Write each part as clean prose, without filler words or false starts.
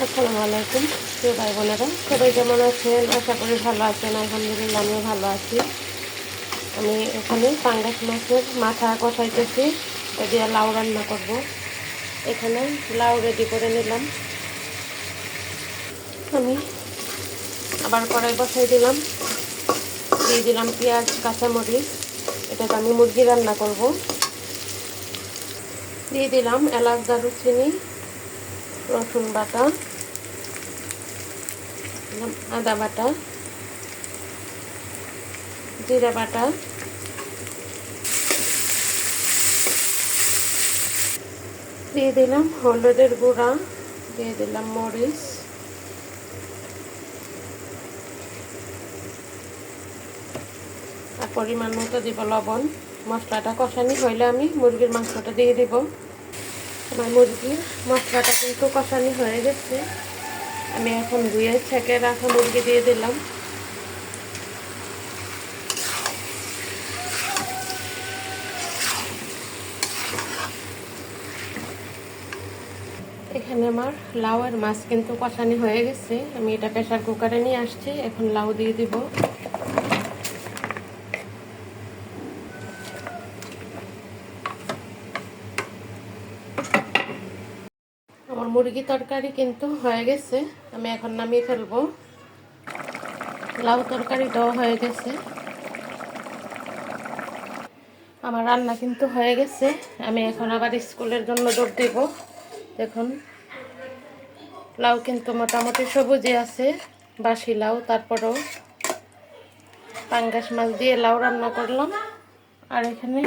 আসসালামু আলাইকুম প্রিয় ভাই বোনেরা, সবাই কেমন আছেন? আশা করি ভালো আছেন। আলহামদুলিল্লাহ আমিও ভালো আছি। আমি এখানে পাঙ্গাস মাছের মাথা কষাইতেছি, এটা দিয়ে লাউ রান্না করব। এখানে লাউ রেডি করে নিলাম। আমি আবার কড়াই বসাই দিলাম, দিয়ে দিলাম পেঁয়াজ কাঁচামরিচ। এটাতে আমি মুরগি রান্না করব। দিয়ে দিলাম এলাচ দারুচিনি রসুন বাটা, আদা বাটা, জিরা বাটা, দিয়ে দিলাম হলুদের গুঁড়া, দিয়ে দিলাম মরিচ, আর পরিমাণ মতো দিব লবণ। মশলাটা কষানি হইলে আমি মুরগির মাংসটা দিয়ে দিব। আমার মুরগির মশলাটা কিন্তু কষানি হয়ে গেছে। আমি এখন ধুয়ে ছেঁকে রাখা মুরগি দিয়ে দিলাম। এখানে আমার লাউ আর মাছ কিন্তু কষানি হয়ে গেছে। আমি এটা প্রেসার কুকারে নিয়ে আসছি। এখন লাউ দিয়ে দিব। আমার মুরগি তরকারি কিন্তু হয়ে গেছে, আমি এখন নামিয়ে ফেলবো। লাউ তরকারিটাও হয়ে গেছে। আমার রান্না কিন্তু হয়ে গেছে। আমি এখন আবার স্কুলের জন্য দৌড় দেব। দেখুন লাউ কিন্তু মোটামুটি সবুজে আছে, বাসি লাউ। তারপরেও পাঙ্গাস মাছ দিয়ে লাউ রান্না করলাম, আর এখানে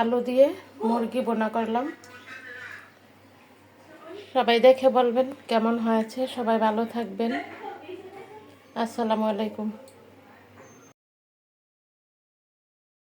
আলু দিয়ে মুরগি বোনা করলাম। সবাই দেখে বলবেন কেমন হয়েছে। সবাই ভালো থাকবেন। আসসালামু আলাইকুম।